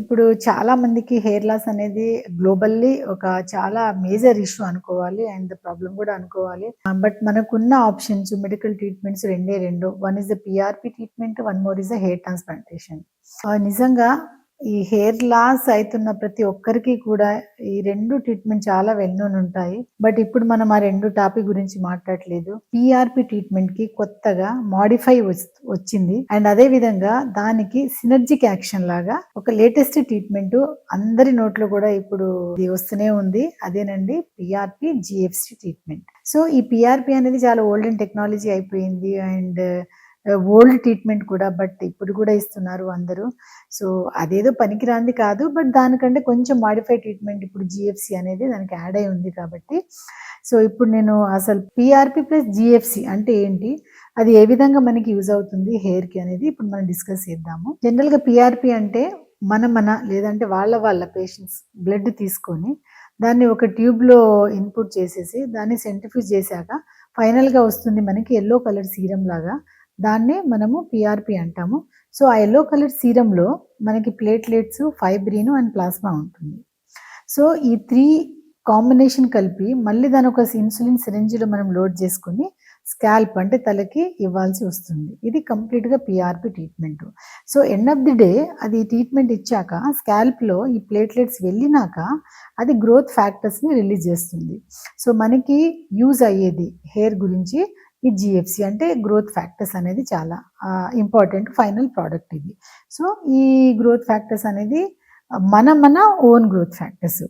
ఇప్పుడు చాలా మందికి హెయిర్ లాస్ అనేది గ్లోబల్లీ ఒక చాలా మేజర్ ఇష్యూ అనుకోవాలి అండ్ ప్రాబ్లం కూడా అనుకోవాలి. బట్ మనకున్న ఆప్షన్స్ మెడికల్ ట్రీట్మెంట్స్ రెండే రెండు. One is the PRP treatment, one more is the hair transplantation. నిజంగా ఈ హెయిర్ లాస్ అయితున్న ప్రతి ఒక్కరికి కూడా ఈ 2 ట్రీట్మెంట్ చాలా వెల్ నోన్ ఉంటాయి. బట్ ఇప్పుడు మనం ఆ 2 టాపిక్ గురించి మాట్లాడట్లేదు. పిఆర్పి ట్రీట్మెంట్ కి కొత్తగా మోడిఫై వచ్చింది. అండ్ అదే విధంగా దానికి సినర్జిక్ యాక్షన్ లాగా ఒక లేటెస్ట్ ట్రీట్మెంట్ అందరి నోట్లో కూడా ఇప్పుడు ఇది వస్తూనే ఉంది. అదేనండి పిఆర్పి జిఎఫ్సి ట్రీట్మెంట్. సో ఈ పిఆర్పి అనేది చాలా ఓల్డెన్ టెక్నాలజీ అయిపోయింది అండ్ ఓల్డ్ ట్రీట్మెంట్ కూడా. బట్ ఇప్పుడు కూడా ఇస్తున్నారు అందరూ. సో అదేదో పనికిరాంది కాదు. బట్ దానికంటే కొంచెం మాడిఫైడ్ ట్రీట్మెంట్ ఇప్పుడు జిఎఫ్సి అనేది దానికి యాడ్ అయి ఉంది కాబట్టి. సో ఇప్పుడు నేను అసలు పిఆర్పి ప్లస్ జిఎఫ్సి అంటే ఏంటి, అది ఏ విధంగా మనకి యూజ్ అవుతుంది హెయిర్కి అనేది ఇప్పుడు మనం డిస్కస్ చేద్దాము. జనరల్గా పిఆర్పి అంటే మన లేదంటే వాళ్ళ పేషెంట్స్ బ్లడ్ తీసుకొని దాన్ని ఒక ట్యూబ్లో ఇన్పుట్ చేసేసి దాన్ని సెంట్రిఫ్యూజ్ చేశాక ఫైనల్గా వస్తుంది మనకి ఎల్లో కలర్ సీరం లాగా. దాన్నే మనము పిఆర్పి అంటాము. సో ఆ యెల్లో కలర్ సీరంలో మనకి ప్లేట్లెట్స్, ఫైబ్రిన్ అండ్ ప్లాస్మా ఉంటుంది. సో ఈ 3 కాంబినేషన్ కలిపి మళ్ళీ దాని ఒక ఇన్సులిన్ సిరింజ్లో మనం లోడ్ చేసుకుని స్కాల్ప్ అంటే తలకి ఇవ్వాల్సి వస్తుంది. ఇది కంప్లీట్గా PRP treatment. So end of the day అది ట్రీట్మెంట్ ఇచ్చాక స్కాల్ప్లో ఈ ప్లేట్లెట్స్ వెళ్ళినాక అది గ్రోత్ ఫ్యాక్టర్స్ని రిలీజ్ చేస్తుంది. సో మనకి యూజ్ అయ్యేది హెయిర్ గురించి ఈ జిఎఫ్సి అంటే గ్రోత్ ఫ్యాక్టర్స్ అనేది చాలా ఇంపార్టెంట్ ఫైనల్ ప్రోడక్ట్ ఇది. సో ఈ గ్రోత్ ఫ్యాక్టర్స్ అనేది మన ఓన్ గ్రోత్ ఫ్యాక్టర్స్.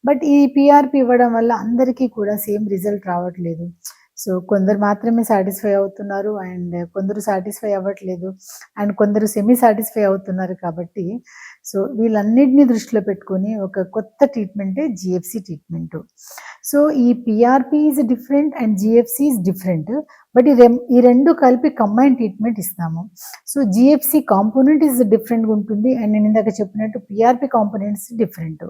బట్ ఈ పిఆర్పి ఇవ్వడం వల్ల అందరికీ కూడా సేమ్ రిజల్ట్ రావట్లేదు. సో కొందరు మాత్రమే సాటిస్ఫై అవుతున్నారు అండ్ కొందరు సాటిస్ఫై అవ్వట్లేదు అండ్ కొందరు సెమీ సాటిస్ఫై అవుతున్నారు కాబట్టి. సో వీళ్ళన్నిటిని దృష్టిలో పెట్టుకొని ఒక కొత్త ట్రీట్మెంటే జిఎఫ్సి ట్రీట్మెంట్. సో ఈ PRP is different and GFC is different. But ఈ రెండు కలిపి కంబైన్ ట్రీట్మెంట్ ఇస్తాము. సో జిఎఫ్సి కాంపోనెంట్ ఈజ్ డిఫరెంట్గా ఉంటుంది అండ్ నేను ఇందాక చెప్పినట్టు పిఆర్పి కాంపోనెంట్స్ డిఫరెంట్.